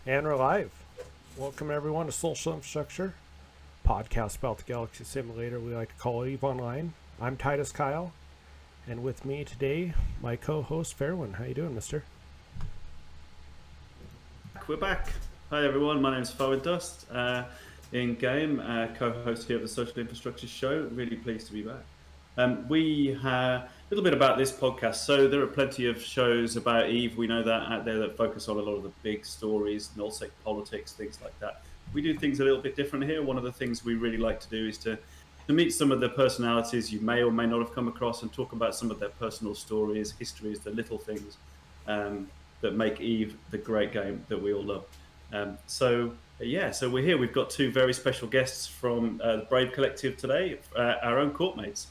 And we're live. Welcome everyone to Social Infrastructure, podcast about the Galaxy Simulator we like to call EVE Online. I'm Titus Kyle, and with me today, my co-host Fairwin. How you doing, mister? We're back. Hi everyone, my name is Forward Dust, in-game co-host here of the Social Infrastructure Show. Really pleased to be back. We have a little bit about this podcast. So there are plenty of shows about EVE, we know that, out there that focus on a lot of the big stories, nullsec politics, things like that. We do things a little bit different here. One of the things we really like to do is to meet some of the personalities you may or may not have come across and talk about some of their personal stories, histories, the little things that make EVE the great game that we all love. So we're here. We've got two very special guests from the Brave Collective today, our own courtmates.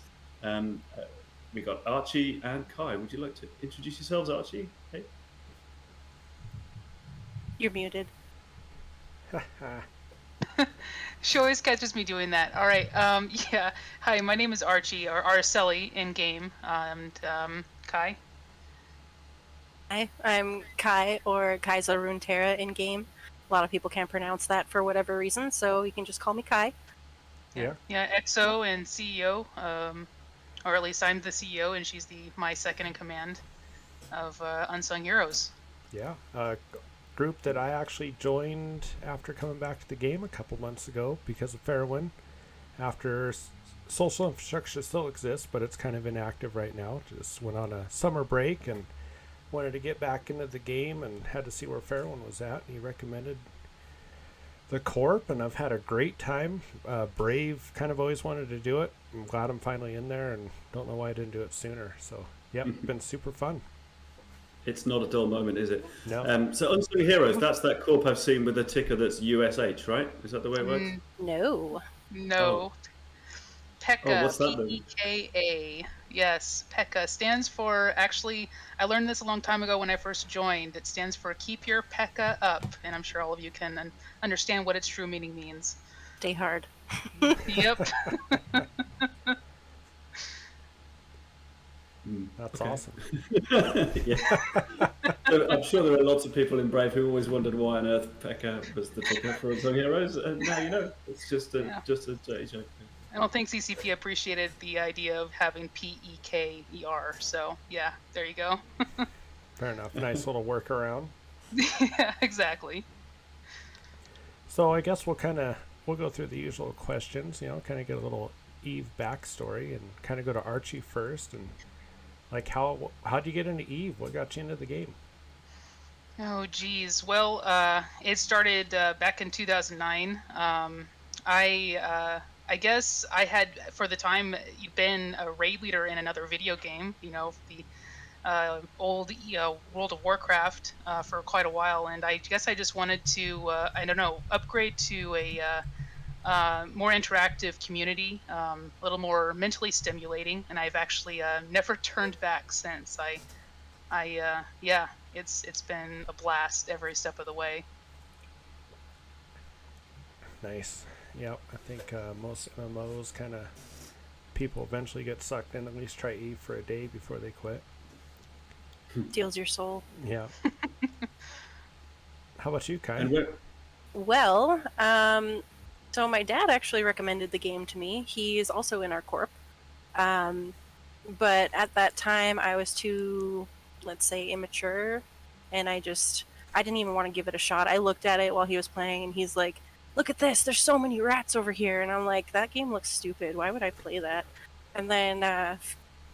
We got Archie and Kai. Would you like to introduce yourselves, Archie? Hey. You're muted. She always catches me doing that. All right. Yeah. Hi, my name is Archie, or Araceli in game. And Kai. Hi, I'm Kai, or Kaisa Runeterra in game. A lot of people can't pronounce that for whatever reason, so you can just call me Kai. Yeah. Yeah, XO and CEO, or at least I'm the CEO, and she's my second in command of Unsung Heroes. Yeah. Group that I actually joined after coming back to the game a couple months ago because of Fairwin. After Social Infrastructure still exists, but it's kind of inactive right now. Just went on a summer break and wanted to get back into the game and had to see where Fairwin was at. He recommended the Corp, and I've had a great time. Brave kind of always wanted to do it. I'm glad I'm finally in there, and don't know why I didn't do it sooner. So, yeah, it's been super fun. It's not a dull moment, is it? No. So Unsung Heroes, that's that Corp I've seen with the ticker that's USH, right? Is that the way it works? No. No. Oh. PEKA. What's that then? PEKA. Yes, PEKA stands for, actually, I learned this a long time ago when I first joined. It stands for Keep Your PEKA Up, and I'm sure all of you can understand what its true meaning means. Stay hard. Yep. That's awesome. Yeah. So I'm sure there are lots of people in Brave who always wondered why on earth PEKA was the ticker for Unsung Heroes, and now you know. It's just a dirty joke. I don't think CCP appreciated the idea of having PEKER, so yeah, there you go. Fair enough. Nice little workaround. Yeah, exactly. So I guess we'll go through the usual questions, kind of get a little EVE backstory and kind of go to Archie first. And like, how'd you get into EVE? What got you into the game? Oh, geez. Well, it started back in 2009. I guess I had, for the time, been a raid leader in another video game, the old World of Warcraft for quite a while, and I guess I just wanted to, upgrade to a more interactive community, a little more mentally stimulating, and I've actually never turned back since. It's been a blast every step of the way. Nice. Yep, I think most MMOs kind of people eventually get sucked in, at least try EVE for a day before they quit. Steals your soul. Yeah. How about you, Kai? Well, so my dad actually recommended the game to me. He's also in our corp. But at that time, I was too, let's say, immature, and I didn't even want to give it a shot. I looked at it while he was playing, and he's like, "Look at this, there's so many rats over here." And I'm like, that game looks stupid. Why would I play that? And then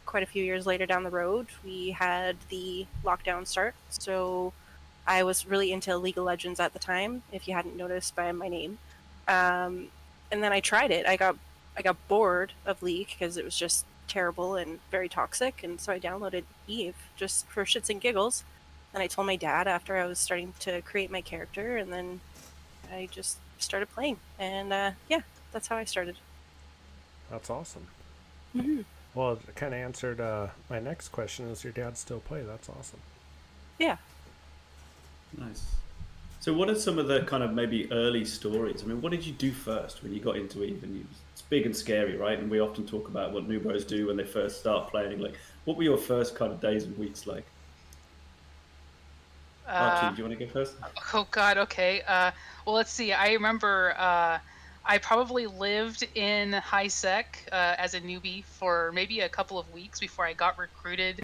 quite a few years later down the road, we had the lockdown start. So I was really into League of Legends at the time, if you hadn't noticed by my name. And then I tried it. I got bored of League because it was just terrible and very toxic. And so I downloaded EVE just for shits and giggles. And I told my dad after I was starting to create my character, and then I just started playing, and that's how I started. That's awesome. Mm-hmm. Well, it kind of answered my next question. Does your dad still play? That's awesome. Yeah. Nice. So what are some of the kind of maybe early stories? I mean, what did you do first when you got into EVE? And it's big and scary, right? And we often talk about what new bros do when they first start playing. Like, what were your first kind of days and weeks like? Archie, do you want to go first? Oh God. Okay. Well, let's see. I remember I probably lived in high sec as a newbie for maybe a couple of weeks before I got recruited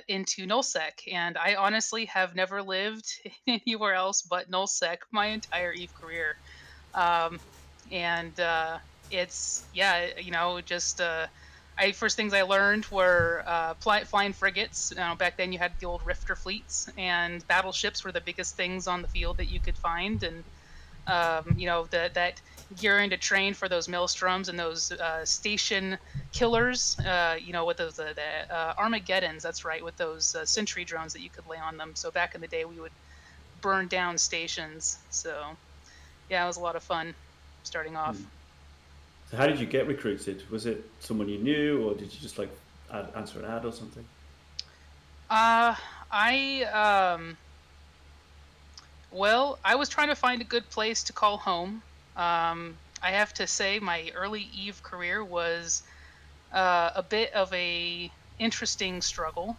into nullsec, and I honestly have never lived anywhere else but nullsec my entire Eve career. Um, and it's yeah, just I first things I learned were flying frigates. Back then, you had the old Rifter fleets, and battleships were the biggest things on the field that you could find. And that gearing to train for those maelstroms and those station killers. With those the Armageddons. That's right, with those sentry drones that you could lay on them. So back in the day, we would burn down stations. So yeah, it was a lot of fun starting off. So how did you get recruited? Was it someone you knew, or did you just like answer an ad or something? I Well, I was trying to find a good place to call home. I have to say, my early Eve career was a bit of a interesting struggle.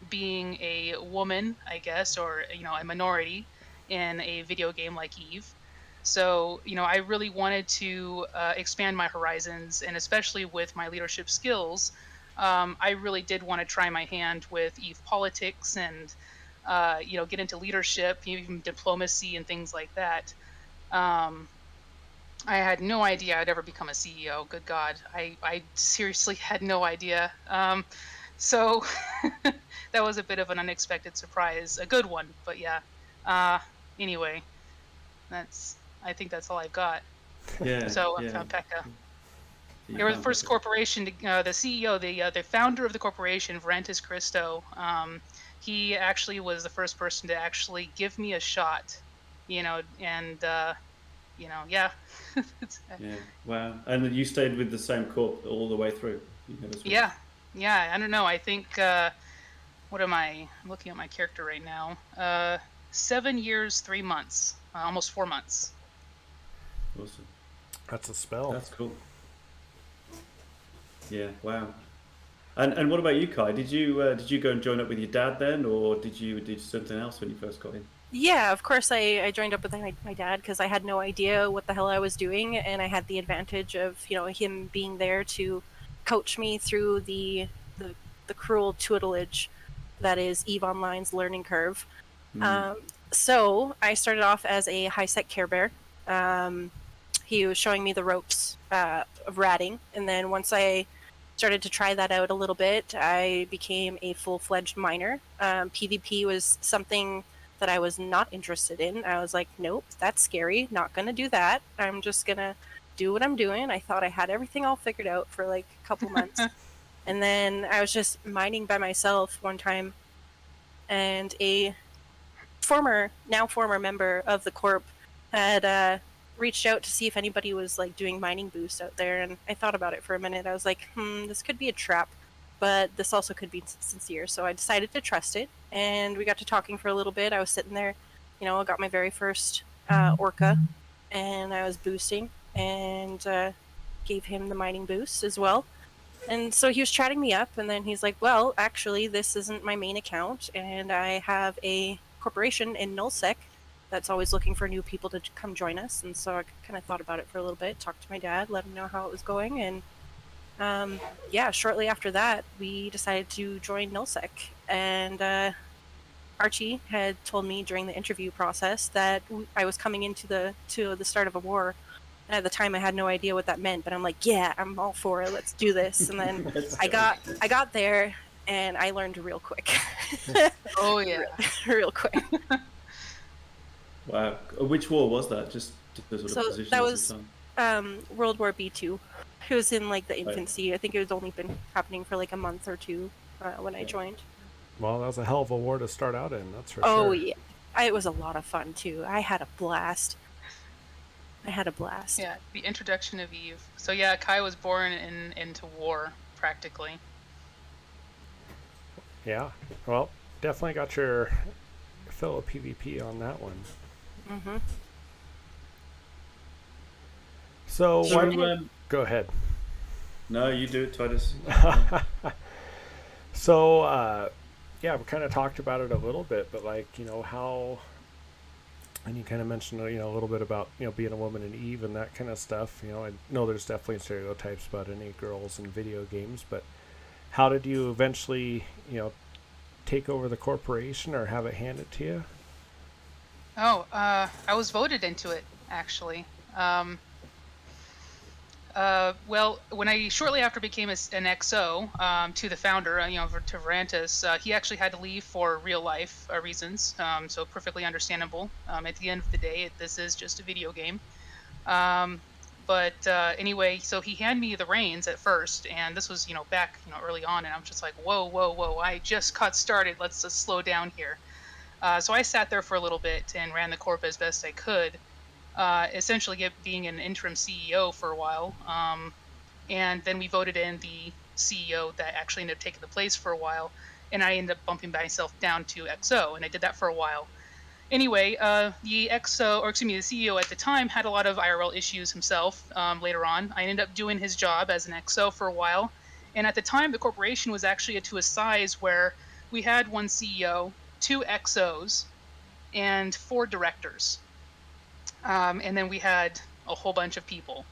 Being a woman, I guess, or a minority in a video game like Eve. So, I really wanted to expand my horizons, and especially with my leadership skills, I really did want to try my hand with Eve politics and, get into leadership, even diplomacy and things like that. Um, I had no idea I'd ever become a CEO. Good God, I seriously had no idea. So that was a bit of an unexpected surprise, a good one, but yeah. Uh, anyway, I think that's all I've got. Yeah, So I yeah. found PEKA. So you They were the found first Pekka. corporation to, the CEO, the founder of the corporation, Varantis Christo. He actually was the first person to actually give me a shot, and yeah. Yeah, wow. And you stayed with the same corp all the way through. You never switched. Yeah, yeah. I don't know. I think what am I? I'm looking at my character right now. 7 years, 3 months, almost 4 months. Awesome. That's a spell. That's cool. Yeah, wow. And what about you, Kai? Did you go and join up with your dad then, or did you do something else when you first got in? Yeah, of course I joined up with my dad because I had no idea what the hell I was doing, and I had the advantage of him being there to coach me through the, the cruel tutelage that is Eve Online's learning curve. Um, so I started off as a high sec Care Bear. He was showing me the ropes of ratting, and then once I started to try that out a little bit, I became a full-fledged miner. PvP was something that I was not interested in. I was like, nope, that's scary. Not gonna do that. I'm just gonna do what I'm doing. I thought I had everything all figured out for like a couple months. And then I was just mining by myself one time, and a now former member of the corp had reached out to see if anybody was like doing mining boosts out there, and I thought about it for a minute. I was like, this could be a trap, but this also could be sincere. So I decided to trust it, and we got to talking for a little bit. I was sitting there, I got my very first orca, and I was boosting, and gave him the mining boost as well. And so he was chatting me up, and then he's like, well, actually, this isn't my main account, and I have a corporation in nullsec that's always looking for new people to come join us. And so I kind of thought about it for a little bit, talked to my dad, let him know how it was going, and yeah, shortly after that, we decided to join nullsec. And Archie had told me during the interview process that I was coming into the start of a war. And at the time, I had no idea what that meant, but I'm like, yeah, I'm all for it. Let's do this. And then I got there, and I learned real quick. Oh yeah, real quick. Wow. Which war was that? Just to sort of So position that us was in time. World War B2. It was in like the infancy. I think it was only been happening for like a month or two when I joined. Well, that was a hell of a war to start out in, that's for sure. Oh yeah, it was a lot of fun too. I had a blast. Yeah, the introduction of Eve. So yeah, Kai was born into war practically. Yeah. Well, definitely got your fill of PvP on that one. Mm-hmm. So So, go ahead. no, you do it, Titus. So yeah, we kind of talked about it a little bit, but like, how, and you kind of mentioned, a little bit about, being a woman in Eve and that kind of stuff. I know there's definitely stereotypes about any girls in video games, but how did you eventually, take over the corporation or have it handed to you? Oh, I was voted into it actually. Um, well, when I shortly after became an XO to the founder, to Varantis, he actually had to leave for real life reasons. So perfectly understandable. At the end of the day, this is just a video game. Um, but anyway, so he handed me the reins at first, and this was back early on, and I'm just like, whoa, whoa, whoa! I just got started. Let's just slow down here. So I sat there for a little bit and ran the corp as best I could. Essentially, being an interim CEO for a while. And then we voted in the CEO that actually ended up taking the place for a while, and I ended up bumping myself down to XO, and I did that for a while. Anyway, the XO, or excuse me, the CEO at the time had a lot of IRL issues himself. Later on, I ended up doing his job as an XO for a while, and at the time, the corporation was actually to a size where we had one CEO, two XOs, and four directors, and then we had a whole bunch of people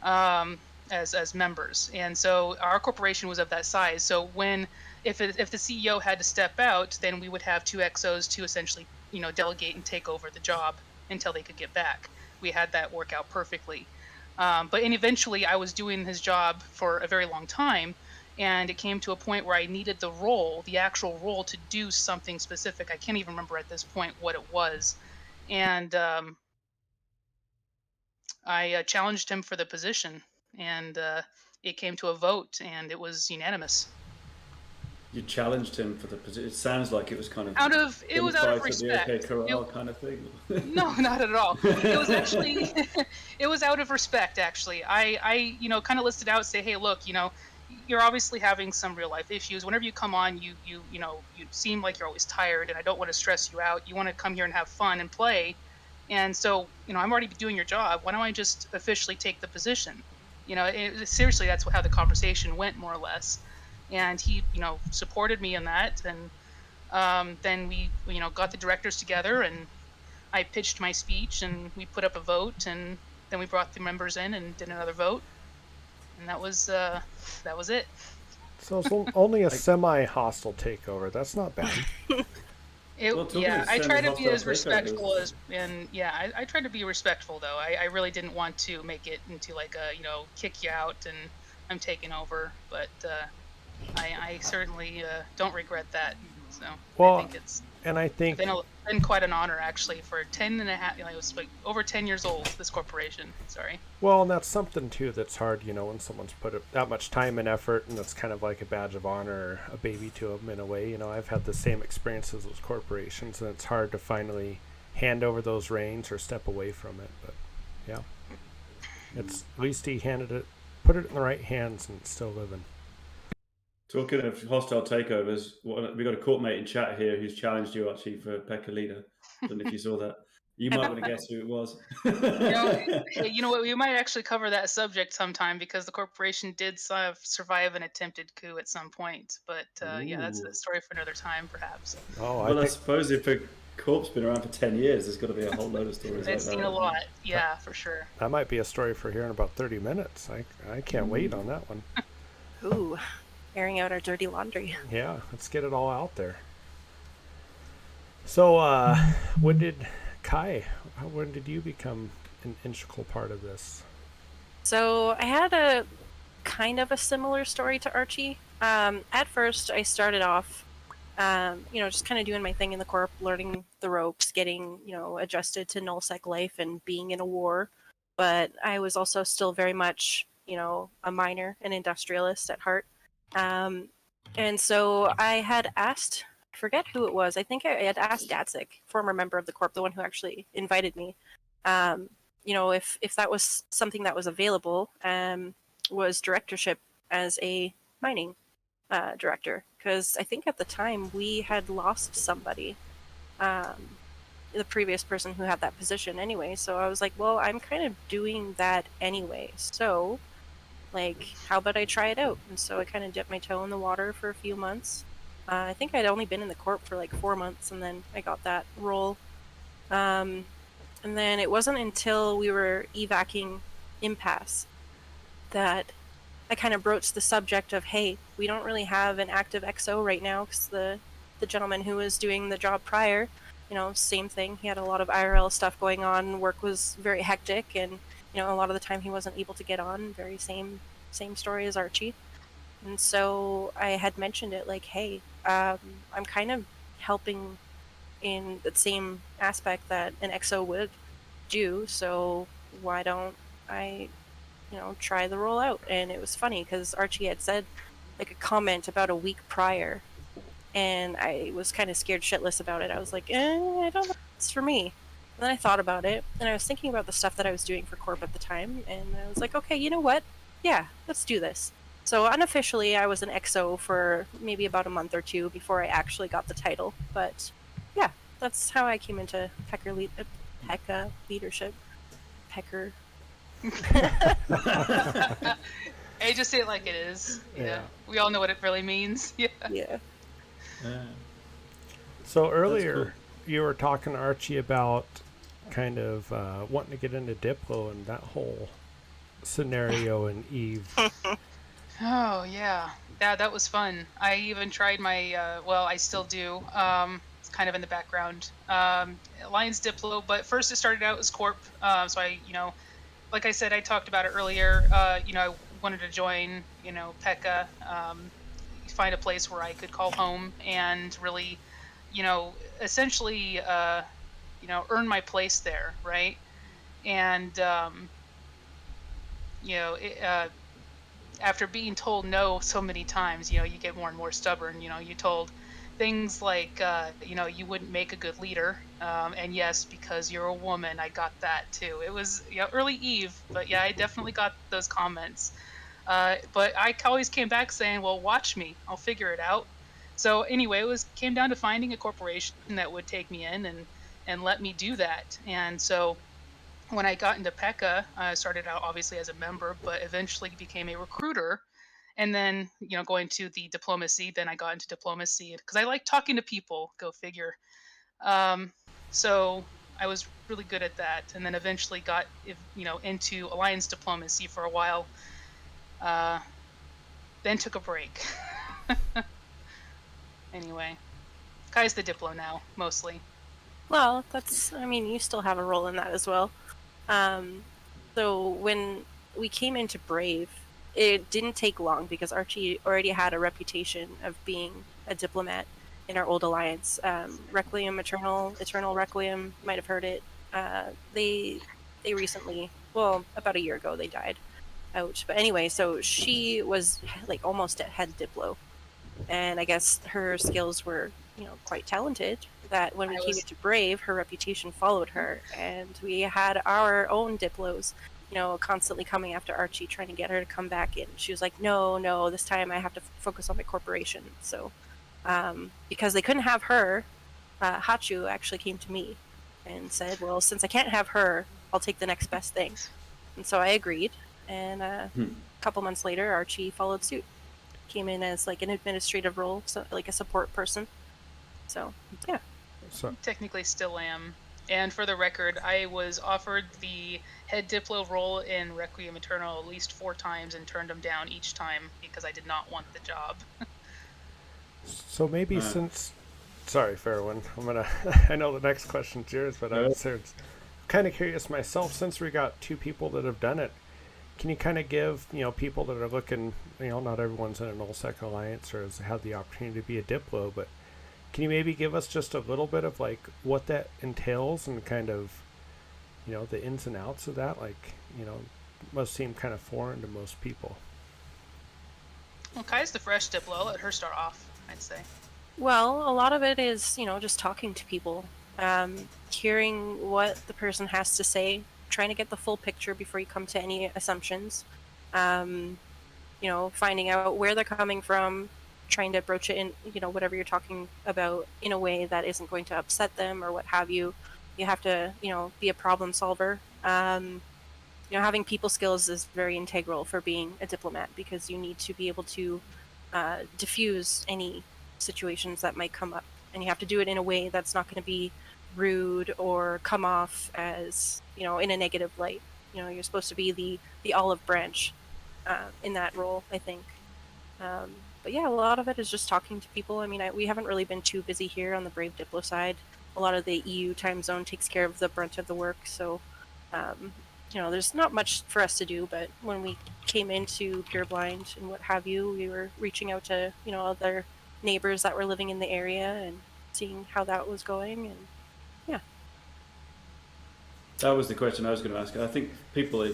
um, as members. And so our corporation was of that size. So if the CEO had to step out, then we would have two XOs to essentially delegate and take over the job until they could get back. We had that work out perfectly. But eventually, I was doing his job for a very long time, and it came to a point where I needed the actual role, to do something specific. I can't even remember at this point what it was, and I challenged him for the position, and it came to a vote, and it was unanimous. You challenged him for the position. It sounds like it was kind of It was out of gunfight at the OK respect. Corral kind of thing. No, not at all. It was actually it was out of respect. Actually, I kind of listed out, say, hey, look, you're obviously having some real life issues. Whenever you come on, you seem like you're always tired, and I don't want to stress you out. You want to come here and have fun and play, and so I'm already doing your job. Why don't I just officially take the position? Seriously, that's how the conversation went, more or less. And he supported me in that, and then we got the directors together, and I pitched my speech, and we put up a vote, and then we brought the members in and did another vote, and that was it. So it's only a I, semi-hostile takeover. That's not bad. well, talking Yeah, of I try to be semi-hostile as respectful takeovers, as, and yeah, I tried to be respectful though. I really didn't want to make it into like a kick you out and I'm taking over, but I certainly don't regret that. So I Well, think it's and I think, been quite an honor actually for 10 and a half, it was like over 10 years old, this corporation. Sorry. well, and that's something too that's hard, when someone's put that much time and effort, and it's kind of like a badge of honor or a baby to them in a way. I've had the same experiences with corporations, and it's hard to finally hand over those reins or step away from it. But yeah, it's at least he put it in the right hands, and it's still living. talking of hostile takeovers, we got a courtmate in chat here who's challenged you actually for PEKA leader. Don't know if you saw that. You might want to guess who it was. You know, hey, you know what? We might actually cover that subject sometime because the corporation did survive an attempted coup at some point. But yeah, that's a Ooh. story for another time, perhaps. Oh, I Well, I think suppose if a corp's been around for 10 years, there's got to be a whole load of stories like I've that, seen a hasn't lot. there? Yeah, for sure. that might be a story for here in about 30 minutes. I can't wait on that one. Ooh, airing out our dirty laundry. Yeah, let's get it all out there. So, when did when did you become an integral part of this? So I had a kind of a similar story to Archie. At first, I started off, just kind of doing my thing in the corp, learning the ropes, getting, adjusted to nullsec life and being in a war. But I was also still very much, a miner, an industrialist at heart. And so I had asked, I forget who it was. I think I had asked Datzik, former member of the corp, the one who actually invited me, um, if that was something that was available, was directorship as a mining director. Because I think at the time we had lost somebody, um, the previous person who had that position anyway. So I was like, well, I'm kind of doing that anyway. So, like, how about I try it out? And so I kind of dipped my toe in the water for a few months. I think I'd only been in the corp for like 4 months, and then I got that role. And then it wasn't until we were evacing Impasse that I kind of broached the subject of, hey, we don't really have an active XO right now, because the gentleman who was doing the job prior, same thing. He had a lot of IRL stuff going on. Work was very hectic, and a lot of the time he wasn't able to get on. Very same story as Archie. And so I had mentioned it, like, hey, I'm kind of helping in the same aspect that an XO would do. So why don't I try the role out? And it was funny because Archie had said like a comment about a week prior, and I was kind of scared shitless about it. I was like, I don't know if it's for me. And then I thought about it, and I was thinking about the stuff that I was doing for Corp at the time, and I was like, okay, you know what? Yeah, let's do this. So unofficially, I was an XO for maybe about a month or two before I actually got the title. But yeah, that's how I came into PEKA leadership. Pecker. Hey, just say it like it is. Yeah. Yeah. We all know what it really means. Yeah. Yeah. So earlier you were talking to Archie about kind of wanting to get into Diplo and that whole scenario and Eve. Oh yeah, that was fun. I even tried my well, I still do. It's kind of in the background. Alliance Diplo, but first it started out as Corp. So I, like I said, I talked about it earlier. I wanted to join, PEKA, find a place where I could call home and really, essentially, earn my place there, right? And after being told no so many times, you get more and more stubborn. You told things like, you wouldn't make a good leader. And yes, because you're a woman, I got that too. It was, early Eve, but yeah, I definitely got those comments. But I always came back saying, well, watch me, I'll figure it out. So anyway, came down to finding a corporation that would take me in and let me do that. And so when I got into PEKA, I started out obviously as a member, but eventually became a recruiter. And then, going to the diplomacy, then I got into diplomacy because I like talking to people, go figure. Um, so I was really good at that. And then eventually got, into alliance diplomacy for a while. Uh, then took a break. Anyway, Kai's the diplo now, mostly. Well, you still have a role in that as well. So when we came into Brave, it didn't take long because Archie already had a reputation of being a diplomat in our old alliance. Requiem Eternal Requiem, might have heard it. They recently, well, about a year ago, they died out. But anyway, so she was like almost at head diplo, and I guess her skills were, quite talented. That when we came into Brave, her reputation followed her, and we had our own diplos, constantly coming after Archie, trying to get her to come back in. She was like, no, this time I have to focus on my corporation. So, because they couldn't have her, Hachu actually came to me and said, well, since I can't have her, I'll take the next best thing. And so I agreed, and a couple months later, Archie followed suit. Came in as like an administrative role, so like a support person. So yeah. So Technically still am. And for the record, I was offered the head diplo role in Requiem Eternal at least 4 times and turned them down each time because I did not want the job. So maybe since, sorry, Fairwin, I know the next question's yours, but I'm kind of curious myself, since we got 2 people that have done it, can you kind of give, people that are looking, not everyone's in an Nullsec alliance or has had the opportunity to be a diplo, but can you maybe give us just a little bit of like what that entails and kind of, the ins and outs of that? Like, must seem kind of foreign to most people. Well, Kai's the fresh diplo. I'll let her start off, I'd say. Well, a lot of it is, just talking to people, hearing what the person has to say, trying to get the full picture before you come to any assumptions, finding out where they're coming from, trying to broach it in, whatever you're talking about in a way that isn't going to upset them or what have you. You have to, be a problem solver. Having people skills is very integral for being a diplomat because you need to be able to diffuse any situations that might come up, and you have to do it in a way that's not going to be rude or come off as, you know, in a negative light. You know, you're supposed to be the olive branch in that role, I think. But yeah, a lot of it is just talking to people. I mean, we haven't really been too busy here on the Brave Diplo side. A lot of the EU time zone takes care of the brunt of the work, so you know, there's not much for us to do. But when we came into Pure Blind and what have you, we were reaching out to, you know, other neighbors that were living in the area and seeing how that was going, and yeah. That was the question I was going to ask. I think people,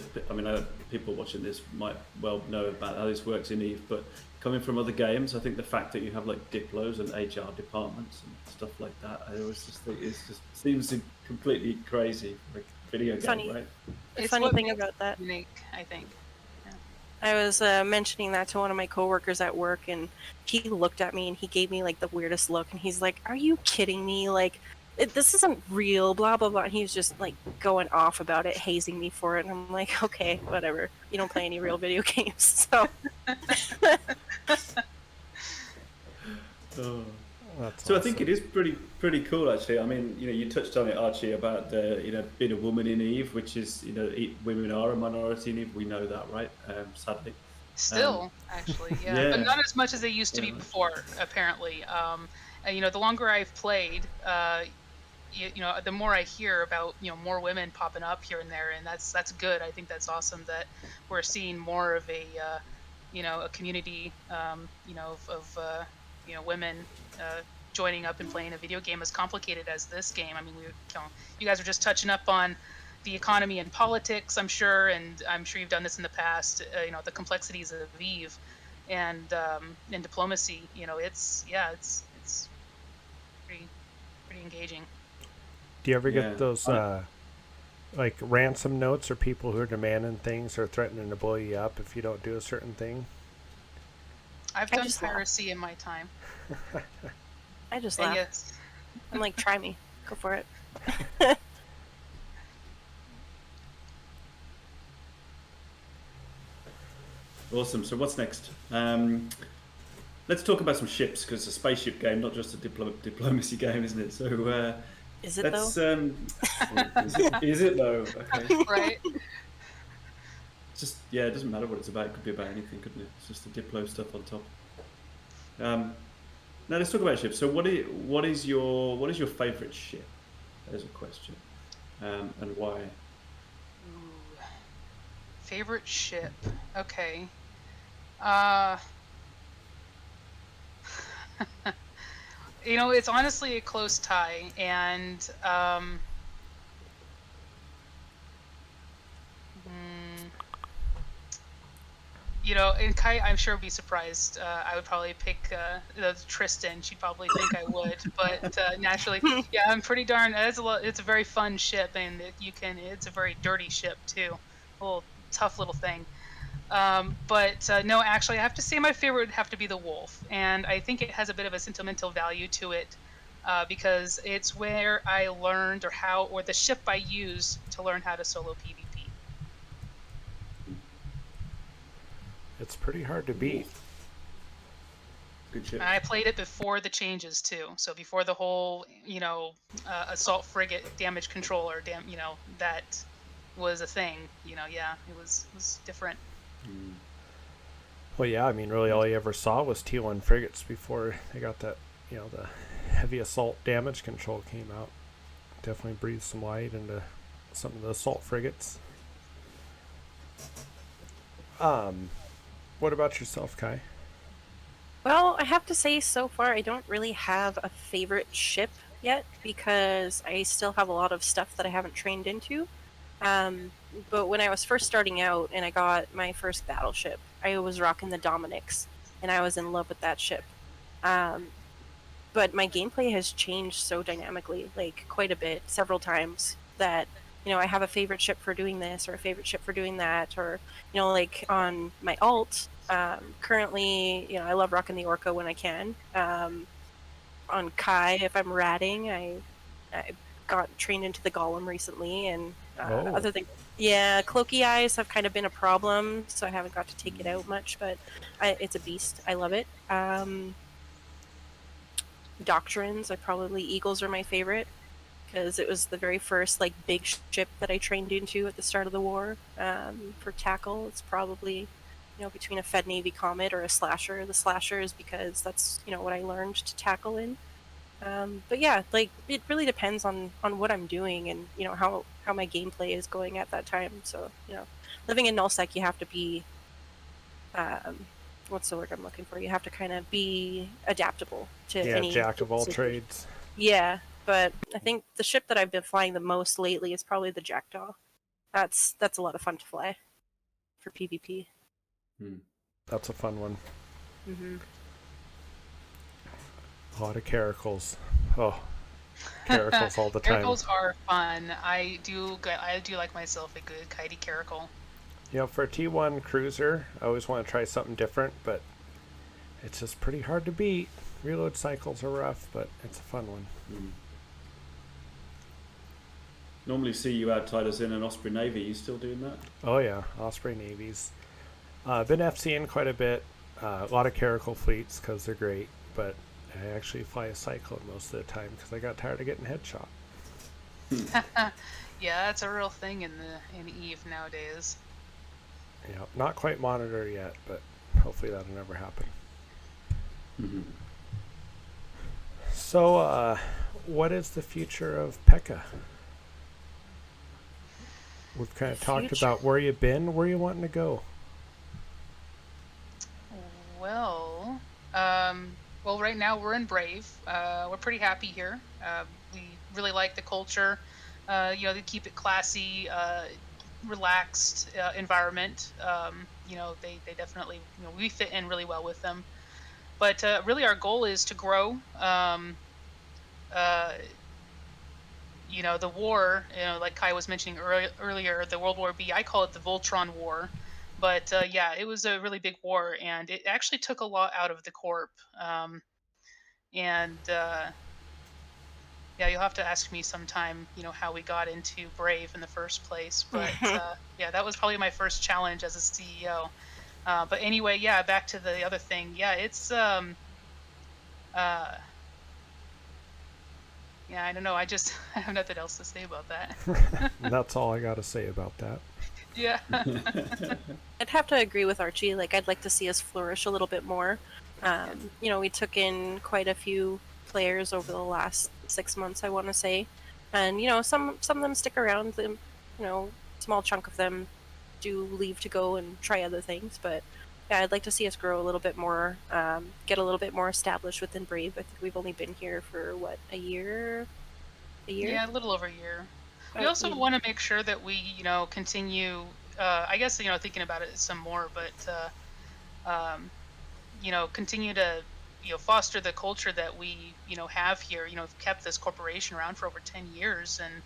people watching this might well know about how this works in Eve, but coming from other games, I think the fact that you have like Diplos and HR departments and stuff like that, I always just think it just seems completely crazy for a video game, Funny. right? The It's funny what thing makes about it that, unique, I think. I was mentioning that to one of my coworkers at work, and he looked at me and he gave me like the weirdest look, and he's like, "Are you kidding me? Like, this isn't real." Blah blah blah. And he was just like going off about it, hazing me for it, and I'm like, "Okay, whatever. You don't play any real video games, so." Oh. That's So I awesome. think it is pretty cool, actually. I mean, you know, you touched on it, Archie, about being a woman in Eve, which is, you know, women are a minority in Eve. We know that, right? Sadly. Still, actually, yeah, yeah. but not as much as they used to be Yeah. before, apparently. And, you know, the longer I've played, you know, the more I hear about, you know, more women popping up here and there, and that's good. I think that's awesome that we're seeing more of a, you know, a community, you know, of you know, women joining up and playing a video game as complicated as this game. I mean, you know, you guys are just touching up on the economy and politics, I'm sure, and I'm sure you've done this in the past. You know, the complexities of Eve and diplomacy. You know, it's pretty engaging. Do you ever Yeah. get those like ransom notes or people who are demanding things or threatening to blow you up if you don't do a certain thing? I've I done just laugh. piracy in my time. I just And laugh. yes, I'm like, "Try me, go for it." Awesome. So what's next? Let's talk about some ships, because it's a spaceship game, not just a diplomacy game, isn't it? So Is it let's. though? Is it though? Okay. right. Just it doesn't matter what it's about. It could be about anything, couldn't it? It's just the Diplo stuff on top. Now let's talk about ships. So what is your favourite ship? As a question, and why? Ooh, favorite ship. Okay. Uh, you know, it's honestly a close tie, and mm, you know, and Kai, I'm sure would be surprised. I would probably pick Tristan. She'd probably think I would, but naturally, yeah, I'm pretty darn. It's a very fun ship, and it's a very dirty ship too. A little tough little thing. But no, actually, I have to say my favorite would have to be the Wolf, and I think it has a bit of a sentimental value to it because it's where I learned, or the ship I used to learn how to solo PvP. It's pretty hard to beat. Good ship. And I played it before the changes too, so before the whole, you know, assault frigate damage controller, you know, that was a thing. You know, yeah, it was different. Well, yeah, I mean, really all you ever saw was T1 frigates before they got that, you know, the heavy assault damage control came out. Definitely breathed some light into some of the assault frigates. What about yourself, Kai? Well, I have to say, so far, I don't really have a favorite ship yet because I still have a lot of stuff that I haven't trained into. But when I was first starting out and I got my first battleship, I was rocking the Dominix, and I was in love with that ship. But my gameplay has changed so dynamically, like quite a bit, several times, that, you know, I have a favorite ship for doing this or a favorite ship for doing that, or, you know, like on my alt, currently, you know, I love rocking the Orca when I can. On Kai, if I'm ratting, I got trained into the Golem recently, and Oh. other than, yeah, Cloaky Eyes have kind of been a problem, so I haven't got to take it out much, but it's a beast. I love it. doctrines, Eagles are my favorite, because it was the very first like big ship that I trained into at the start of the war. For tackle, it's probably between a Fed Navy Comet or a Slasher. The Slasher is because that's what I learned to tackle in. But yeah, like it really depends on what I'm doing and how my gameplay is going at that time. So living in nullsec, you have to be um, what's the word I'm looking for? You have to kind of be adaptable to Yeah, any jack of all situation. trades. Yeah, but I think the ship that I've been flying the most lately is probably the Jackdaw. That's a lot of fun to fly for PvP. That's a fun one. Mm-hmm. A lot of caracals. Oh, caracals all the time. Caracals are fun. I do like myself a good kitey caracal. For a T1 cruiser, I always want to try something different, but it's just pretty hard to beat. Reload cycles are rough, but it's a fun one. Normally see you outside us in an Osprey Navy. You still doing that? Oh yeah, Osprey Navies. Been FCing quite a bit. A lot of caracal fleets because they're great, but I actually fly a cyclone most of the time because I got tired of getting headshot. Yeah, that's a real thing in Eve nowadays. Yeah, not quite monitor yet, but hopefully that'll never happen. So, what is the future of PEKA? We've kind of talked about where you've been, where you wanting to go. Well, right now we're in Brave. We're pretty happy here. We really like the culture. They keep it classy, relaxed environment. They definitely, we fit in really well with them. But really, our goal is to grow. The war, like Kai was mentioning earlier, the World War B, I call it the Voltron War. But yeah, it was a really big war, and it actually took a lot out of the Corp. And yeah, you'll have to ask me sometime, how we got into Brave in the first place. But yeah, that was probably my first challenge as a CEO. But anyway, yeah, back to the other thing. Yeah, it's yeah, I don't know. I have nothing else to say about that. That's all I got to say about that. Yeah. I'd have to agree with Archie. Like, I'd like to see us flourish a little bit more. We took in quite a few players over the last 6 months, I want to say, and some of them stick around. Small chunk of them do leave to go and try other things, but yeah, I'd like to see us grow a little bit more, get a little bit more established within Brave. I think we've only been here for a year? Yeah, a little over a year. We also want to make sure that we, continue. I guess thinking about it some more, but continue to foster the culture that we have here. We've kept this corporation around for over 10 years, and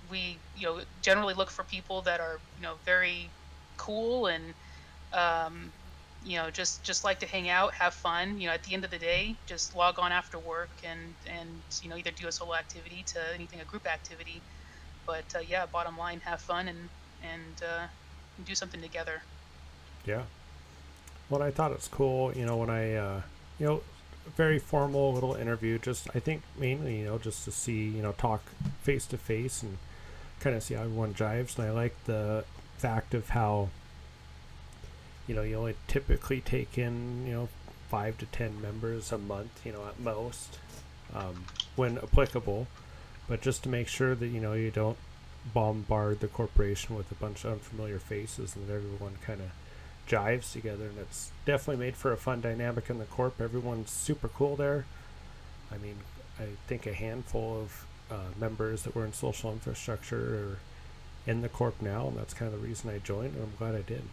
we generally look for people that are very cool and just like to hang out, have fun. At the end of the day, just log on after work and either do a solo activity to anything a group activity. But yeah, bottom line, have fun and do something together. Yeah. Well, I thought it's cool, when very formal little interview, just, I think mainly, just to see, talk face to face and kind of see how everyone jives. And I like the fact of how, you only typically take in, 5 to 10 members a month, at most, when applicable. But just to make sure that, you don't bombard the corporation with a bunch of unfamiliar faces and that everyone kind of jives together. And it's definitely made for a fun dynamic in the corp. Everyone's super cool there. I mean, I think a handful of members that were in social infrastructure are in the corp now, and that's kind of the reason I joined, and I'm glad I did.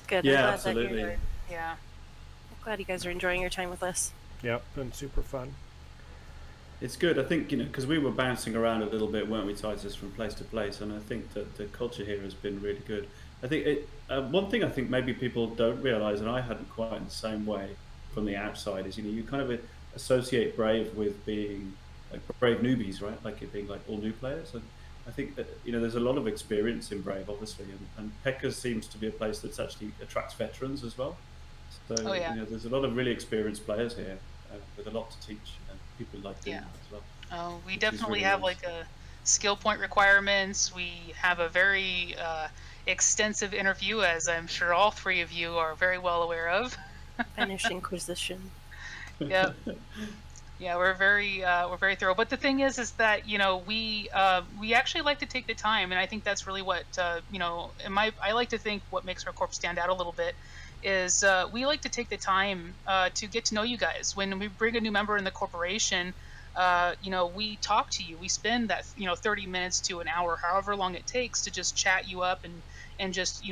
Good. Yeah, absolutely. Yeah. I'm glad you guys are enjoying your time with us. Yep, been super fun. It's good. I think, because we were bouncing around a little bit, weren't we, Titus, from place to place, and I think that the culture here has been really good. I think one thing I think maybe people don't realise, and I hadn't quite in the same way from the outside, is, you kind of associate Brave with being like Brave newbies, right? Like it being like all new players. And I think that, there's a lot of experience in Brave, obviously, and PEKA seems to be a place that's actually attracts veterans as well. So Oh, yeah. there's a lot of really experienced players here with a lot to teach, and people like doing Yeah. that as well. We Which is definitely really have nice. like a skill point requirements. We have a very extensive interview, as I'm sure all three of you are very well aware of. Finnish Inquisition. Yep. Yeah, we're very thorough. But the thing is that we actually like to take the time, and I think that's really what I like to think what makes our corp stand out a little bit is we like to take the time to get to know you guys. When we bring a new member in the corporation, we talk to you. We spend that 30 minutes to an hour, however long it takes, to just chat you up and just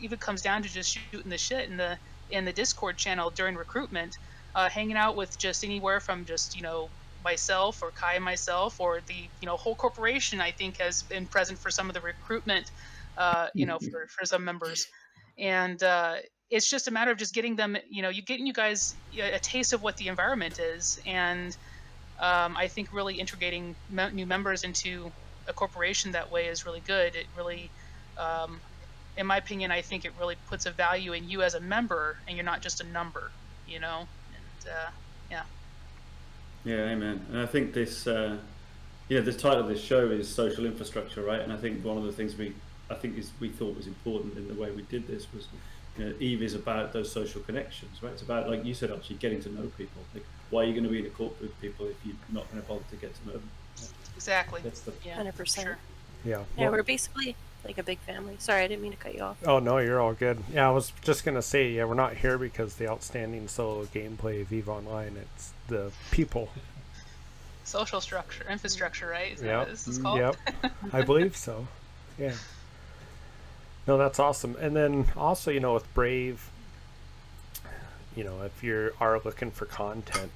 even comes down to just shooting the shit in the Discord channel during recruitment, hanging out with just anywhere from just myself or Kai and myself or the whole corporation. I think has been present for some of the recruitment, for some members, and it's just a matter of just getting them, you getting you guys a taste of what the environment is, and I think really integrating new members into a corporation that way is really good. It really, um, in my opinion, I think it really puts a value in you as a member, and you're not just a number, And yeah, Yeah, amen. And I think this title of this show is social infrastructure, right? And I think one of the things we thought was important in the way we did this was, Eve is about those social connections, right? It's about, like you said, actually getting to know people. Like, why are you going to be in a corp with people if you're not going to bother to get to know them? exactly. That's the Yeah, 100%. sure. Yeah. Yeah, Well, we're basically like a big family. Sorry, I didn't mean to cut you off. oh no, you're all good. Yeah, I was just gonna say, yeah, we're not here because the outstanding solo gameplay of EVE Online. It's the people. Social structure, infrastructure, right? Is that Yep. what this is called? Yep. I believe so. Yeah. No, that's awesome. And then also, with Brave, if you are looking for content,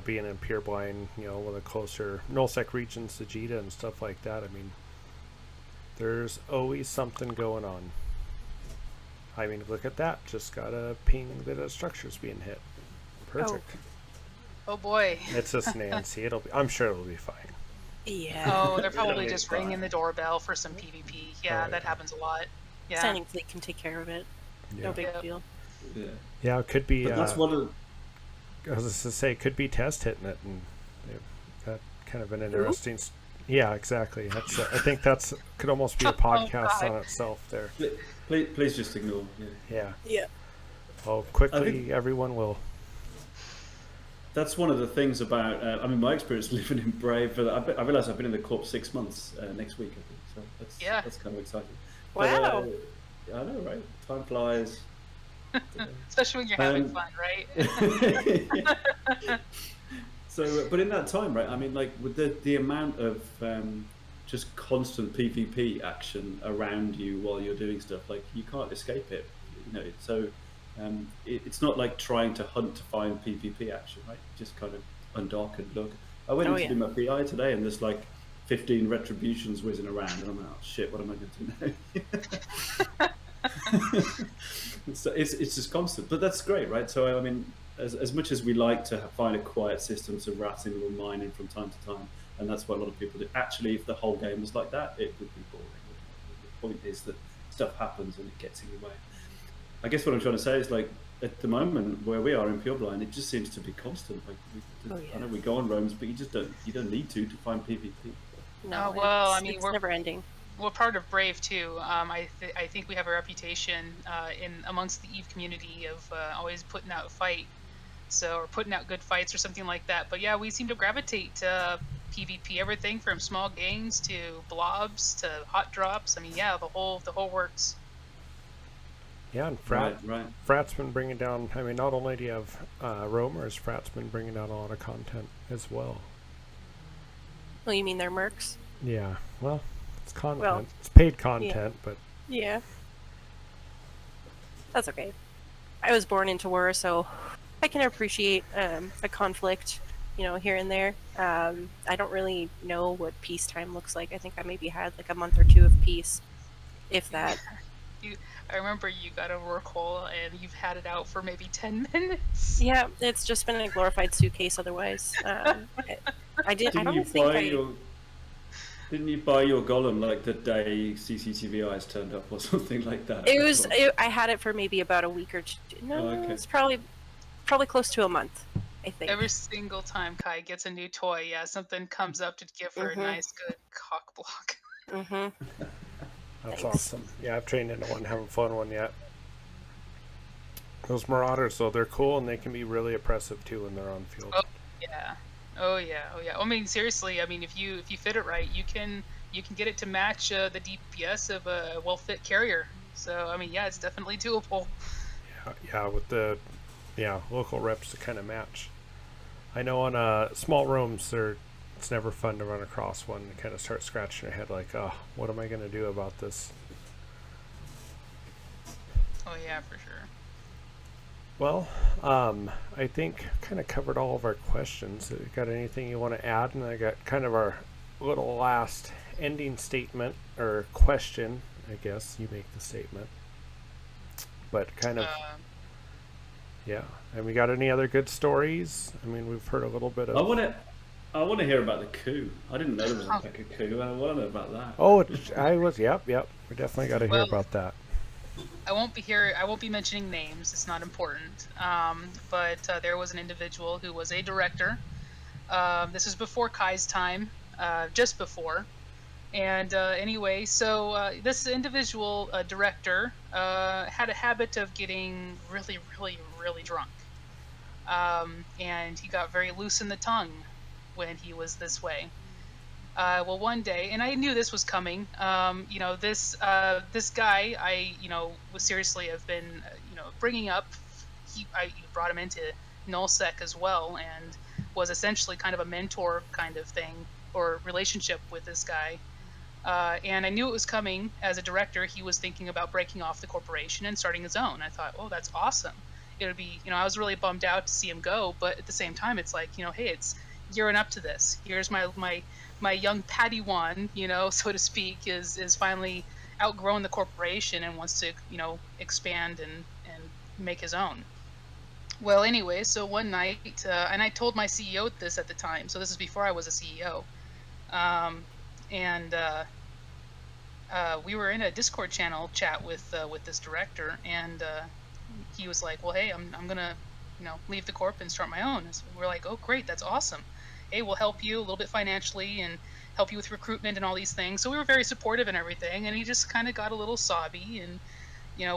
being in Pureblind, with a closer nullsec regions to JITA and stuff like that, I mean, there's always something going on. I mean, look at that. Just got a ping that a structure's being hit. Perfect. Oh boy. It's just Nancy. I'm sure it'll be fine. Yeah. Oh, they're probably be just fine. ringing the doorbell for some PvP. Yeah, Oh, that yeah. happens a lot. Yeah. Standing fleet can take care of it. Yeah. No big Yep. deal. Yeah. Yeah, it could be. But that's one of I was just to say, it could be test hitting it, and got kind of an interesting. Yeah, exactly. That's. I think that's could almost be a podcast God. on itself. There. please just ignore. Yeah. Yeah. Yeah. Oh, quickly, I think- everyone will. That's one of the things about. My experience living in Brave. I realize I've been in the corp 6 months next week. I think so. That's kind of exciting. Wow. But, I know, right? Time flies. Especially when you're having fun, right? So, but in that time, right? I mean, like with the amount of just constant PvP action around you while you're doing stuff, like you can't escape it. So it's not like trying to hunt to find PvP action, right? Just kind of undarkened look. I went in to do my PI today, and there's like 15 retributions whizzing around, and I'm like, oh shit, what am I going to do now? So it's just constant, but that's great, right? So I mean, as much as we like to find a quiet system to rat in or mine in from time to time, and that's what a lot of people do. Actually, if the whole game was like that, it would be boring. The point is that stuff happens and it gets in your way. I guess what I'm trying to say is, like, at the moment where we are in Pureblind, it just seems to be constant. Like, I know we go on roams, but you don't need to find PvP. No. Well, I mean, it's we're never ending. We're part of Brave too. I think we have a reputation in amongst the Eve community of always putting out a fight, or putting out good fights or something like that. But yeah, we seem to gravitate to PvP, everything from small gangs to blobs to hot drops. I mean, yeah, the whole works. Yeah, and Right. Frat's been bringing down. I mean, not only do you have roamers, Frat's been bringing down a lot of content as well. Oh, you mean they're mercs? Yeah. Well, it's content. Well, it's paid content, but Yeah. That's okay. I was born into war, so I can appreciate a conflict, here and there. I don't really know what peacetime looks like. I think I maybe had like a month or two of peace, if that. I remember you got a work hole and you've had it out for maybe 10 minutes. Yeah, it's just been a glorified suitcase otherwise. I Didn't don't you think buy I... your Didn't you buy your golem like the day CCTV eyes turned up or something like that? It was. I had it for maybe about a week or two. No, Oh, okay. it's probably close to a month, I think. Every single time Kai gets a new toy, yeah, something comes up to give her a nice, good cock block. Mm-hmm. That's Thanks. awesome. Yeah, I've trained into one, haven't flown one yet. Those Marauders, though, they're cool and they can be really oppressive too when they're on field. Oh yeah, oh yeah, oh yeah. I mean, seriously, I mean, if you fit it right, you can get it to match the DPS of a well-fit carrier. So I mean, yeah, it's definitely doable. Yeah, with the local reps to kind of match. I know on small rooms, it's never fun to run across one and kind of start scratching your head like, oh, what am I going to do about this? Oh yeah, for sure. Well, I think kind of covered all of our questions. Got anything you want to add? And I got kind of our little last ending statement or question. I guess you make the statement, but kind of yeah. And we got any other good stories? I mean, we've heard a little bit of. I want to hear about the coup. I didn't know there was a PEKA coup. I want to know about that. Oh, I was. Yep. We definitely got to hear about that. I won't be mentioning names. It's not important. But there was an individual who was a director. This was before Kai's time, just before. And anyway, so this individual director had a habit of getting really, really, really drunk. And he got very loose in the tongue when he was this way. Well, one day, and I knew this was coming. This guy, I was seriously have been bringing up. I brought him into nullsec as well, and was essentially kind of a mentor kind of thing or relationship with this guy. And I knew it was coming. As a director, he was thinking about breaking off the corporation and starting his own. I thought, oh, that's awesome. It would be, I was really bummed out to see him go, but at the same time, it's like, hey, it's gearing up to this. Here's my young Padawan, so to speak, is finally outgrown the corporation and wants to, expand and make his own. Well, anyway, so one night, and I told my CEO this at the time, so this is before I was a CEO, and we were in a Discord channel chat with this director, and he was like, well, hey, I'm gonna, leave the corp and start my own. So we're like, oh, great, that's awesome. Hey, we'll help you a little bit financially and help you with recruitment and all these things. So we were very supportive and everything, and he just kind of got a little sobby and,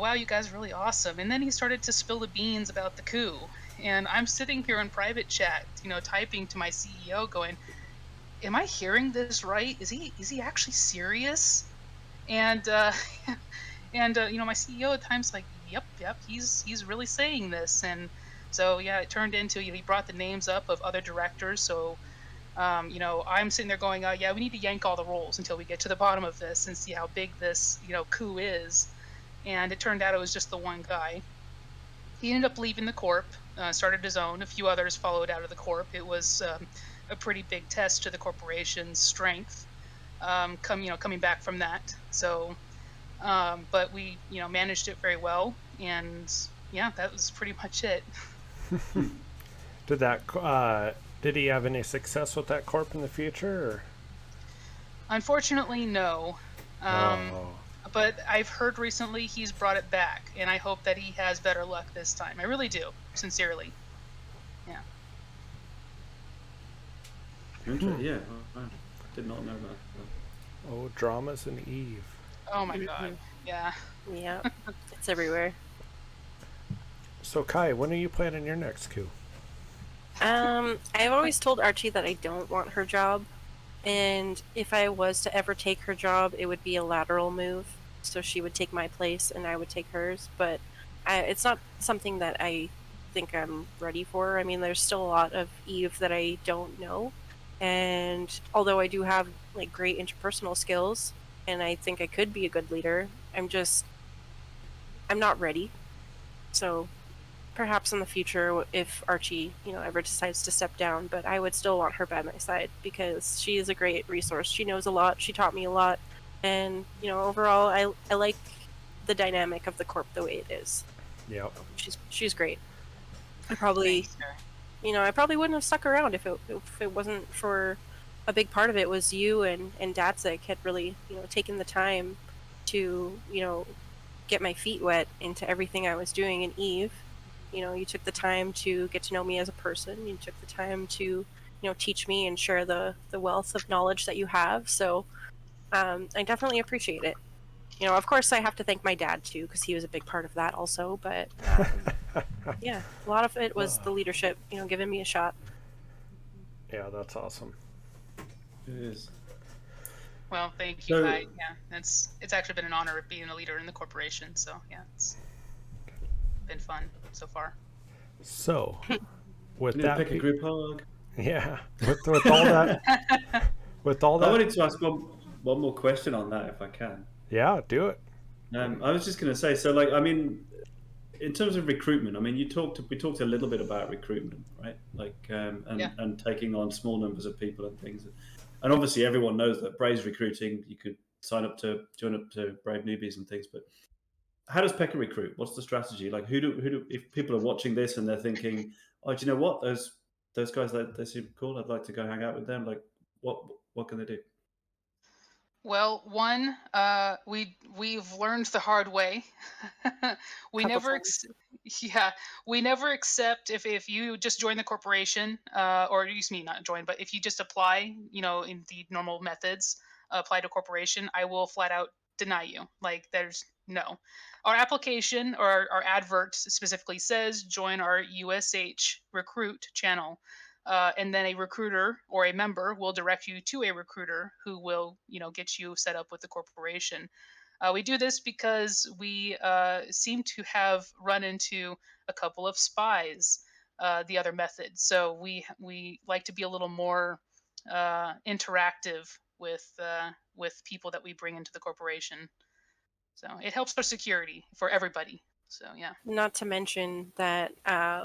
wow, you guys are really awesome. And then he started to spill the beans about the coup. And I'm sitting here in private chat, typing to my CEO going, am I hearing this right? Is he actually serious? And, my CEO at times like, yep, he's really saying this. And so, yeah, it turned into, he brought the names up of other directors. So, I'm sitting there going, yeah, we need to yank all the rolls until we get to the bottom of this and see how big this, coup is. And it turned out it was just the one guy. He ended up leaving the corp, started his own. A few others followed out of the corp. It was a pretty big test to the corporation's strength, coming back from that. So, but we, managed it very well. And, yeah, that was pretty much it. Did he have any success with that corp in the future? Or? Unfortunately, no. But I've heard recently he's brought it back, and I hope that he has better luck this time. I really do, sincerely. Yeah. Yeah, I did not know that. Oh, dramas and Eve. Oh my god. Yeah. Yeah, it's everywhere. So Kai, when are you planning your next coup? I've always told Archie that I don't want her job, and if I was to ever take her job, it would be a lateral move. So she would take my place and I would take hers, but it's not something that I think I'm ready for. I mean, there's still a lot of Eve that I don't know, and although I do have like great interpersonal skills, and I think I could be a good leader, I'm not ready. So perhaps in the future, if Archie, ever decides to step down, but I would still want her by my side because she is a great resource. She knows a lot. She taught me a lot. And, overall, I like the dynamic of the corp the way it is. Yep. She's great. I probably wouldn't have stuck around if it wasn't for a big part of it was you and Datzik had really, taken the time to, get my feet wet into everything I was doing in Eve. You took the time to get to know me as a person. You took the time to, teach me and share the wealth of knowledge that you have. So I definitely appreciate it. Of course, I have to thank my dad too, because he was a big part of that also. But yeah, a lot of it was the leadership, giving me a shot. Yeah, that's awesome. It is. Well, thank you. So, It's actually been an honor being a leader in the corporation. So yeah, it's been fun so far. So, with need to that, pick a group hug. yeah, with all that, with all I that, wanted to ask one more question on that, if I can. yeah, do it. I was just going to say, so like, I mean, in terms of recruitment, I mean, we talked a little bit about recruitment, right? Like, and taking on small numbers of people and things. And obviously, everyone knows that Brave's recruiting. You could join up to Brave newbies and things. But how does PEKA recruit? What's the strategy? Like, who do if people are watching this and they're thinking, oh, do you know what, those guys, they seem cool. I'd like to go hang out with them. Like, what can they do? Well, one, we've learned the hard way. we Couple never, times. yeah, we never accept if you just join the corporation, or excuse me, not join, but if you just apply, in the normal methods, apply to corporation, I will flat out deny you. Like, there's no. Our application or our advert specifically says join our USH recruit channel. And then a recruiter or a member will direct you to a recruiter who will, get you set up with the corporation. We do this because we seem to have run into a couple of spies the other method. So we like to be a little more interactive with people that we bring into the corporation. So it helps for security for everybody. So yeah. Not to mention that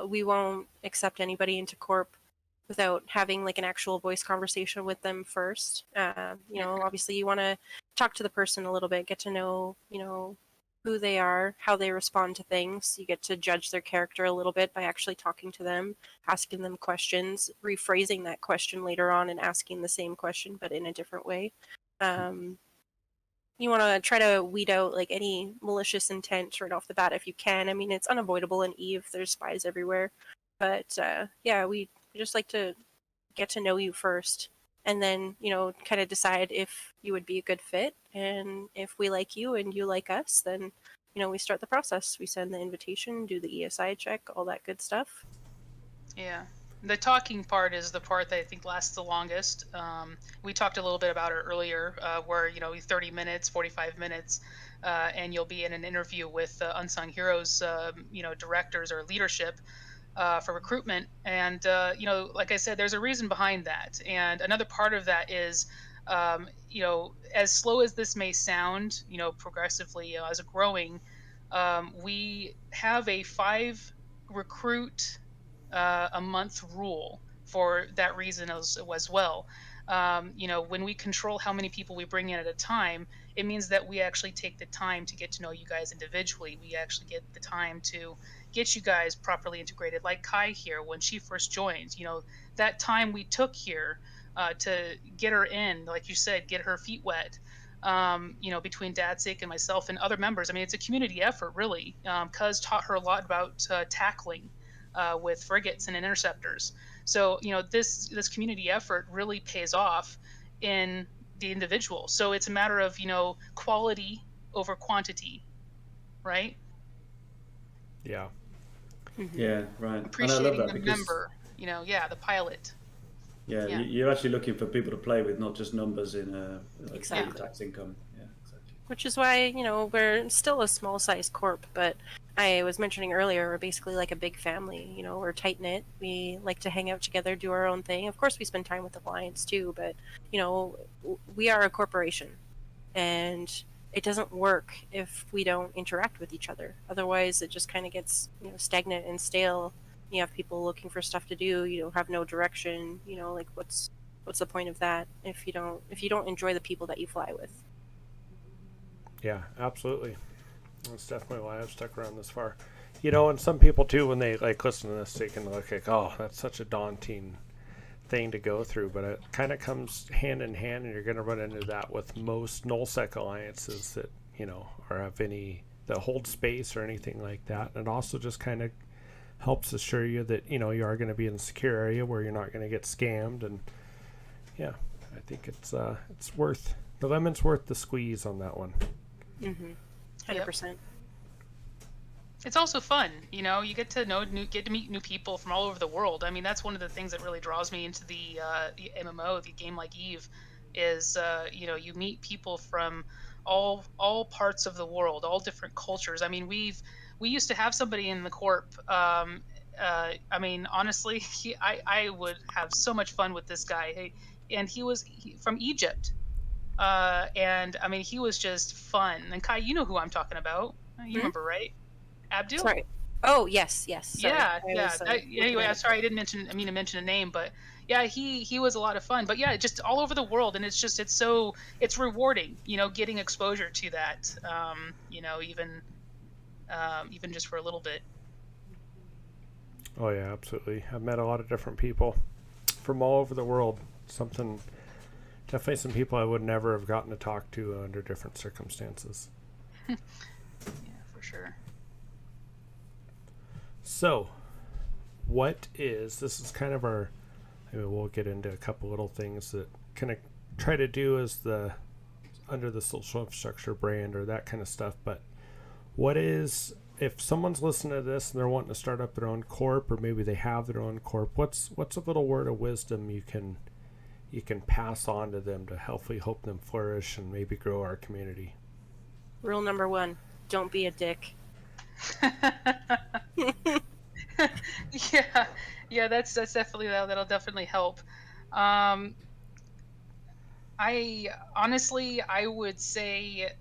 we won't accept anybody into corp without having like an actual voice conversation with them first. Obviously you want to talk to the person a little bit, get to know, who they are, how they respond to things. You get to judge their character a little bit by actually talking to them, asking them questions, rephrasing that question later on and asking the same question but in a different way. You want to try to weed out like any malicious intent right off the bat if you can. I mean, it's unavoidable in Eve. There's spies everywhere. But we just like to get to know you first and then, kind of decide if you would be a good fit. And if we like you and you like us, then, we start the process. We send the invitation, do the ESI check, all that good stuff. Yeah. The talking part is the part that I think lasts the longest. We talked a little bit about it earlier, where 30 minutes, 45 minutes, and you'll be in an interview with Unsung Heroes, directors or leadership for recruitment. And like I said, there's a reason behind that. And another part of that is, as slow as this may sound, progressively as a growing, we have a 5 recruit a month rule for that reason as well. When we control how many people we bring in at a time, it means that we actually take the time to get to know you guys individually. We actually get the time to get you guys properly integrated. Like Kai here, when she first joined, that time we took here to get her in, like you said, get her feet wet. Between Dadsik and myself and other members. I mean, it's a community effort, really. Cuz taught her a lot about tackling with frigates and interceptors. So this community effort really pays off in the individual. So it's a matter of quality over quantity, right? Yeah. Mm-hmm. Yeah, right. And I love Appreciating that the because member, the pilot. yeah, Yeah. you're actually looking for people to play with, not just numbers in Exactly. tax income. Yeah, exactly. Which is why, we're still a small size corp, but I was mentioning earlier, we're basically like a big family. We're tight knit. We like to hang out together, do our own thing. Of course, we spend time with the clients too, but, we are a corporation and it doesn't work if we don't interact with each other. Otherwise, it just kind of gets, stagnant and stale. You have people looking for stuff to do. You don't have no direction. Like what's the point of that if you don't enjoy the people that you fly with? Yeah, absolutely. That's definitely why I've stuck around this far. And some people too, when they like listen to this, they can look like, oh, that's such a daunting thing to go through, but it kind of comes hand in hand, and you're going to run into that with most nullsec alliances that, you know, or have any that hold space or anything like that. And it also just kind of helps assure you that, you know, you are going to be in a secure area where you're not going to get scammed. And yeah, I think it's worth the lemon's worth the squeeze on that one. 100%. It's also fun, you know. You get to meet new people from all over the world. I mean, that's one of the things that really draws me into the MMO, the game like Eve, is you know, you meet people from all parts of the world, all different cultures. I mean, we used to have somebody in the corp. I mean, honestly, I would have so much fun with this guy. And he was from Egypt, and I mean, he was just fun. And Kai, you know who I'm talking about. You remember, right? Abdul? Sorry. Oh, yes. Sorry. Yeah, I yeah. was, Anyway, I'm sorry I didn't mention. I mean to mention a name, but yeah, he was a lot of fun. But yeah, just all over the world, and it's rewarding, you know, getting exposure to that. You know, even just for a little bit. Oh yeah, absolutely. I've met a lot of different people from all over the world. Definitely some people I would never have gotten to talk to under different circumstances. Yeah, for sure. So, this is kind of our, I mean, we'll get into a couple little things that kind of try to do as under the social infrastructure brand or that kind of stuff, but if someone's listening to this and they're wanting to start up their own corp, or maybe they have their own corp, what's a little word of wisdom you can pass on to them to hopefully help them flourish and maybe grow our community? Rule number 1, don't be a dick. yeah, that's definitely that'll definitely help. I would say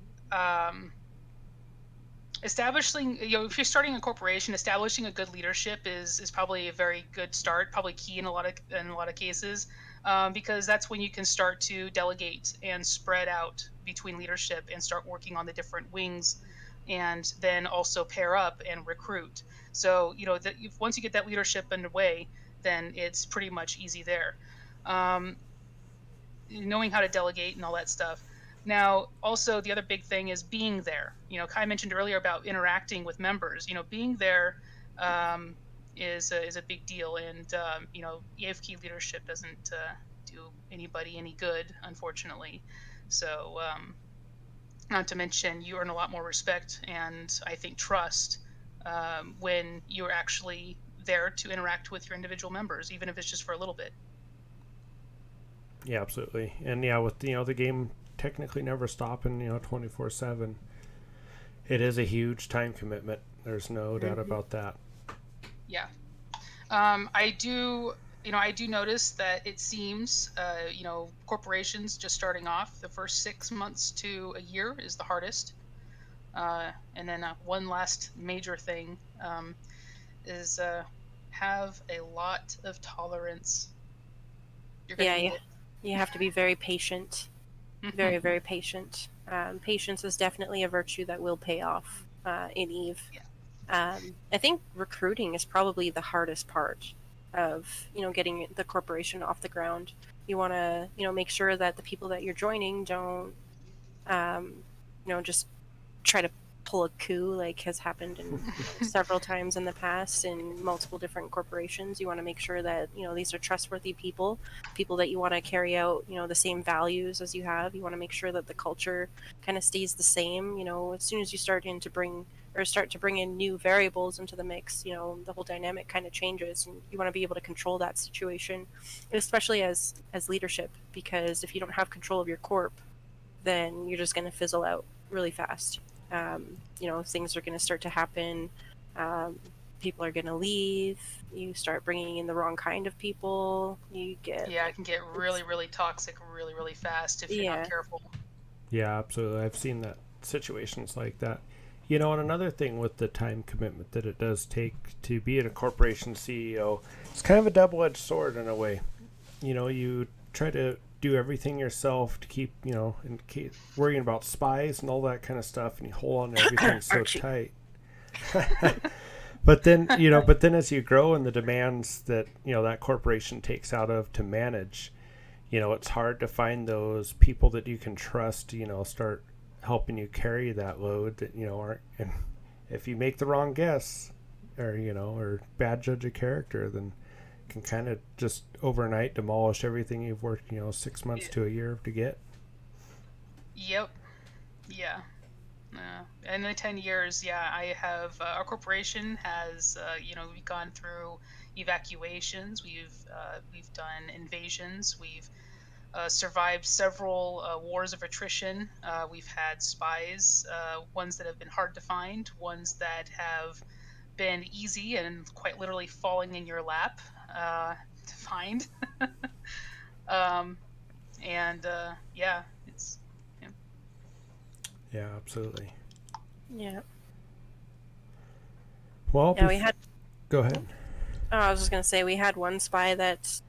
establishing, you know, if you're starting a corporation, establishing a good leadership is probably a very good start, probably key in a lot of cases, because that's when you can start to delegate and spread out between leadership and start working on the different wings, and then also pair up and recruit. So, you know, once you get that leadership underway, then it's pretty much easy there. Knowing how to delegate and all that stuff. Now, also the other big thing is being there. You know, Kai mentioned earlier about interacting with members. You know, being there is a big deal, and you know, EFK leadership doesn't do anybody any good, unfortunately. So, not to mention, you earn a lot more respect and I think trust when you're actually there to interact with your individual members, even if it's just for a little bit. Yeah, absolutely. And yeah, with, you know, the game technically never stopping, you know, 24/7, it is a huge time commitment. There's no doubt about that. Yeah. I do notice that it seems, you know, corporations just starting off, the first 6 months to a year is the hardest. And then one last major thing is have a lot of tolerance. You have to be very patient. Very, very patient. Patience is definitely a virtue that will pay off in Eve. Yeah. I think recruiting is probably the hardest part of, you know, getting the corporation off the ground. You want to, you know, make sure that the people that you're joining don't, you know, just try to pull a coup like has happened in several times in the past in multiple different corporations. You want to make sure that, you know, these are trustworthy people that you want to carry out, you know, the same values as you have. You want to make sure that the culture kind of stays the same. You know, as soon as you start to bring in new variables into the mix, you know, the whole dynamic kind of changes, and you want to be able to control that situation, especially as leadership, because if you don't have control of your corp, then you're just going to fizzle out really fast. You know, things are going to start to happen. People are going to leave. You start bringing in the wrong kind of people. It can get really, really toxic really, really fast if you're not careful. Yeah, absolutely. I've seen that situations like that. You know, and another thing with the time commitment that it does take to be a corporation CEO, it's kind of a double-edged sword in a way. You know, you try to do everything yourself to keep, you know, and keep worrying about spies and all that kind of stuff, and you hold on to everything so tight. But then, but then as you grow and the demands that, that corporation takes out of to manage, it's hard to find those people that you can trust, start helping you carry that load that, aren't, and if you make the wrong guess or bad judge of character, then can kind of just overnight demolish everything you've worked, 6 months to a year to get. Yep. Yeah. In the 10 years, I have, our corporation has, we've gone through evacuations, we've done invasions, we've survived several wars of attrition. We've had spies, ones that have been hard to find, ones that have been easy and quite literally falling in your lap to find. It's Yeah, absolutely. Yeah. Well, Yeah, we had. Go ahead. Oh, I was just gonna say we had one spy that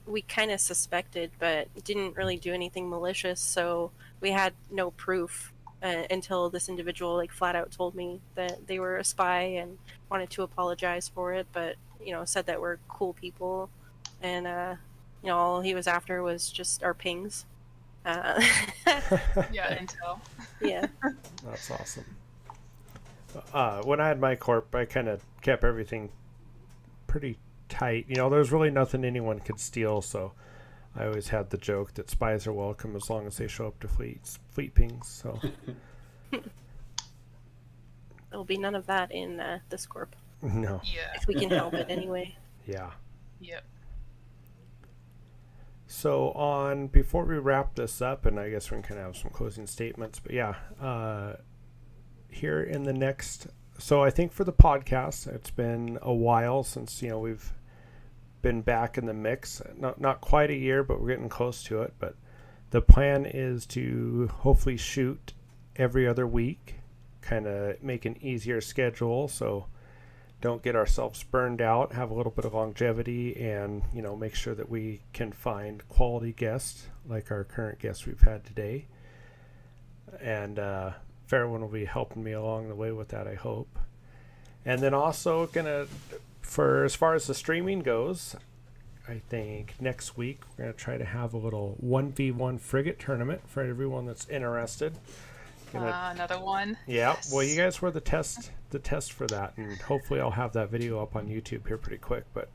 we kind of suspected, but didn't really do anything malicious. So we had no proof until this individual flat out told me that they were a spy and wanted to apologize for it, but said that we're cool people, and all he was after was just our pings. yeah, intel. Yeah. That's awesome. When I had my corp, I kind of kept everything pretty tight. There's really nothing anyone could steal, so I always had the joke that spies are welcome as long as they show up to fleet pings. So There'll be none of that in this corp. no. Yeah. If we can help it anyway. Yeah. Yep. So before we wrap this up, and I guess we can kind of have some closing statements, but here in the next, so I think for the podcast, it's been a while since, we've been back in the mix. Not quite a year, but we're getting close to it. But the plan is to hopefully shoot every other week, kind of make an easier schedule, so don't get ourselves burned out, have a little bit of longevity, and make sure that we can find quality guests like our current guest we've had today. And Fairwin will be helping me along the way with that, I hope. And then also for as far as the streaming goes, I think next week we're gonna try to have a little 1v1 frigate tournament for everyone that's interested. Another one. Yeah. Yes. Well, you guys were the test for that, and hopefully I'll have that video up on YouTube here pretty quick. But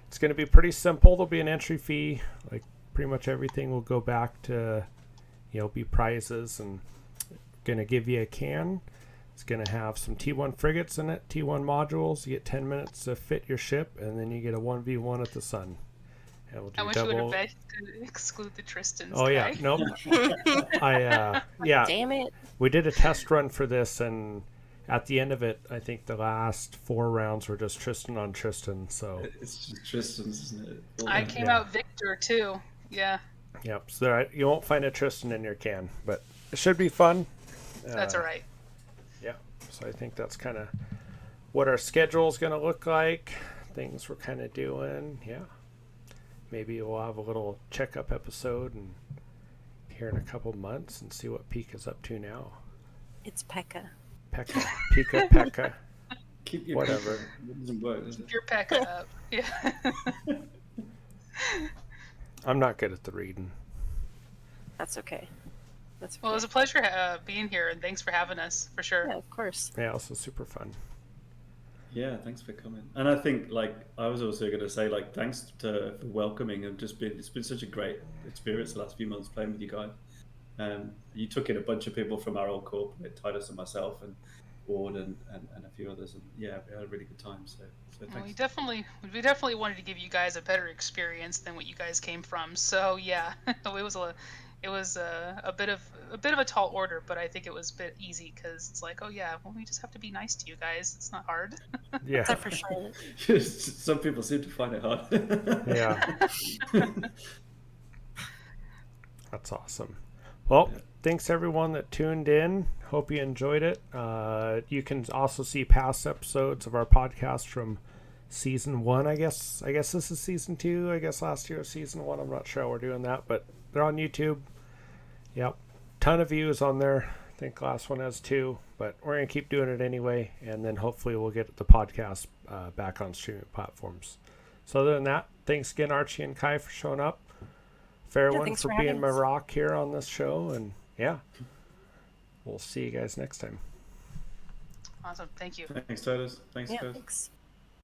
it's going to be pretty simple. There'll be an entry fee. Like pretty much everything will go back to, be prizes, and going to give you a can. It's going to have some T1 frigates in it, T1 modules. You get 10 minutes to fit your ship, and then you get a 1v1 at the sun. I wish you would have bet to exclude the Tristans. Oh yeah, nope. Yeah. Damn it. We did a test run for this, and at the end of it, I think the last 4 rounds were just Tristan on Tristan. So It's just Tristan's, isn't it? I came out victor too. Yeah. Yep. So you won't find a Tristan in your can, but it should be fun. That's all right. Yeah. So I think that's kind of what our schedule is going to look like. Things we're kind of doing. Yeah. Maybe we'll have a little checkup episode and here in a couple months and see what PEKA is up to now. It's PEKA. PEKA. Keep your whatever. It doesn't work, does it? Keep your PEKA up. Yeah. I'm not good at the reading. That's okay. That's okay. Well, it was a pleasure being here, and thanks for having us, for sure. Yeah, of course. Yeah, this was super fun. Yeah, thanks for coming. And I think, I was also going to say, thanks for welcoming and it's been such a great experience the last few months playing with you guys. You took in a bunch of people from our old corp, Titus and myself and Ward and a few others, and yeah, we had a really good time. So Well, thanks. we definitely wanted to give you guys a better experience than what you guys came from. So yeah, it was a bit of a tall order, but I think it was a bit easy because it's like, oh yeah, well, we just have to be nice to you guys. It's not hard. Yeah. Except for Charlotte. Some people seem to find it hard. Yeah. That's awesome. Well, thanks everyone that tuned in. Hope you enjoyed it. You can also see past episodes of our podcast from season 1, I guess. I guess this is season 2. I guess last year was season 1. I'm not sure how we're doing that, but they're on YouTube. Yep. Ton of views on there. think the last one has 2, but we're going to keep doing it anyway, and then hopefully we'll get the podcast back on streaming platforms. So other than that, thanks again, Archie and Kai, for showing up. Fairwin thanks for for being having my us. rock here on this show, and yeah, we'll see you guys next time. Awesome. Thank you. Thanks, Todas. Thanks, Yeah, guys. thanks.